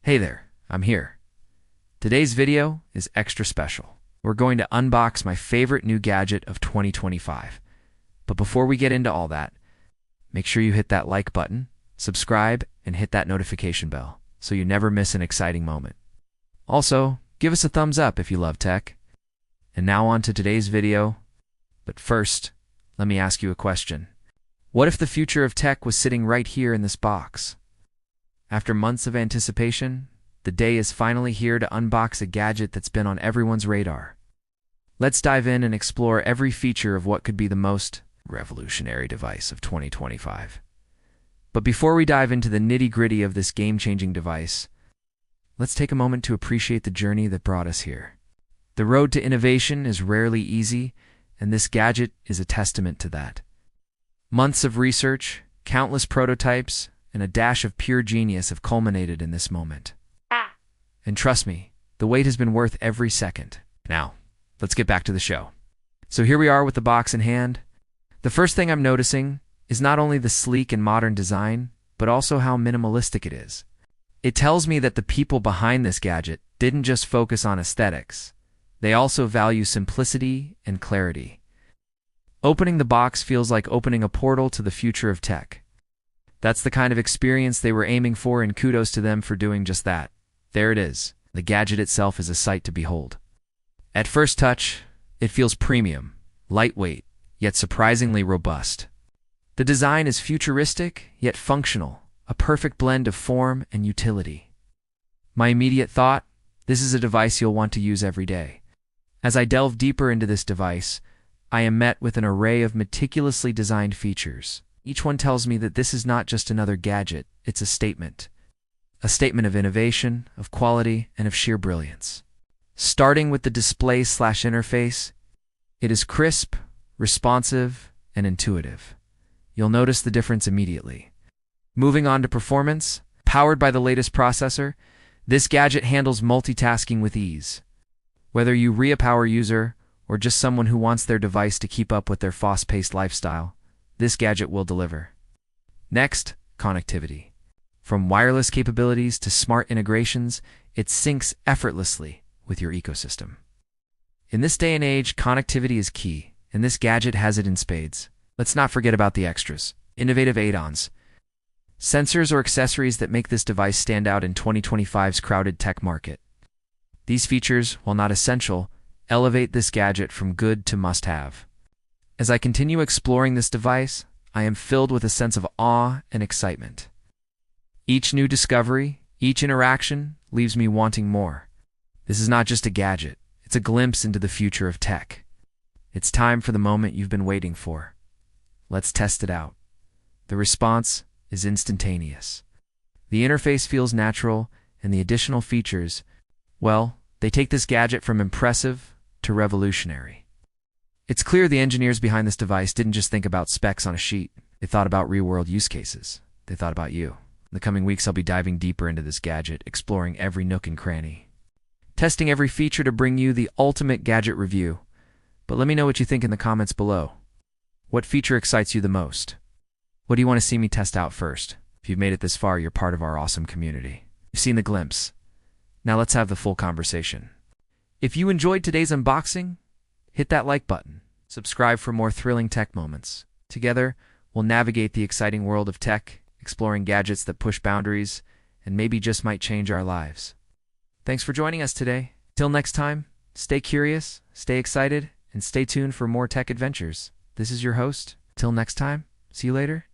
Hey there, I'm here. Today's video is extra special. We're going to unbox my favorite new gadget of 2025. But before we get into all that, make sure you hit that like button, subscribe, and hit that notification bell so you never miss an exciting moment. Also, give us a thumbs up if you love tech. And now on to today's video. But first, let me ask you a question. What if the future of tech was sitting right here in this box? After months of anticipation, the day is finally here to unbox a gadget that's been on everyone's radar. Let's dive in and explore every feature of what could be the most revolutionary device of 2025. But before we dive into the nitty-gritty of this game-changing device, let's take a moment to appreciate the journey that brought us here. The road to innovation is rarely easy, and this gadget is a testament to that. Months of research, countless prototypes, and a dash of pure genius have culminated in this moment. And trust me, the wait has been worth every second. Now, let's get back to the show. So here we are with the box in hand. The first thing I'm noticing is not only the sleek and modern design, but also how minimalistic it is. It tells me that the people behind this gadget didn't just focus on aesthetics. They also value simplicity and clarity. Opening the box feels like opening a portal to the future of tech. That's the kind of experience they were aiming for, and kudos to them for doing just that. There it is. The gadget itself is a sight to behold. At first touch, it feels premium, lightweight, yet surprisingly robust. The design is futuristic, yet functional, a perfect blend of form and utility. My immediate thought, this is a device you'll want to use every day. As I delve deeper into this device, I am met with an array of meticulously designed features. Each one tells me that this is not just another gadget, it's a statement. A statement of innovation, of quality, and of sheer brilliance. Starting with the display/interface, it is crisp, responsive, and intuitive. You'll notice the difference immediately. Moving on to performance, powered by the latest processor, this gadget handles multitasking with ease. Whether you're a power user or just someone who wants their device to keep up with their fast-paced lifestyle, this gadget will deliver. Next, connectivity. From wireless capabilities to smart integrations, it syncs effortlessly with your ecosystem. In this day and age, connectivity is key, and this gadget has it in spades. Let's not forget about the extras. Innovative add-ons. Sensors or accessories that make this device stand out in 2025's crowded tech market. These features, while not essential, elevate this gadget from good to must-have. As I continue exploring this device, I am filled with a sense of awe and excitement. Each new discovery, each interaction, leaves me wanting more. This is not just a gadget, it's a glimpse into the future of tech. It's time for the moment you've been waiting for. Let's test it out. The response is instantaneous. The interface feels natural, and the additional features, well, they take this gadget from impressive to revolutionary. It's clear the engineers behind this device didn't just think about specs on a sheet. They thought about real-world use cases. They thought about you. In the coming weeks, I'll be diving deeper into this gadget, exploring every nook and cranny, testing every feature to bring you the ultimate gadget review. But let me know what you think in the comments below. What feature excites you the most? What do you want to see me test out first? If you've made it this far, you're part of our awesome community. You've seen the glimpse. Now let's have the full conversation. If you enjoyed today's unboxing, hit that like button. Subscribe for more thrilling tech moments. Together, we'll navigate the exciting world of tech, exploring gadgets that push boundaries and maybe just might change our lives. Thanks for joining us today. Till next time, stay curious, stay excited, and stay tuned for more tech adventures. This is your host. Till next time, see you later.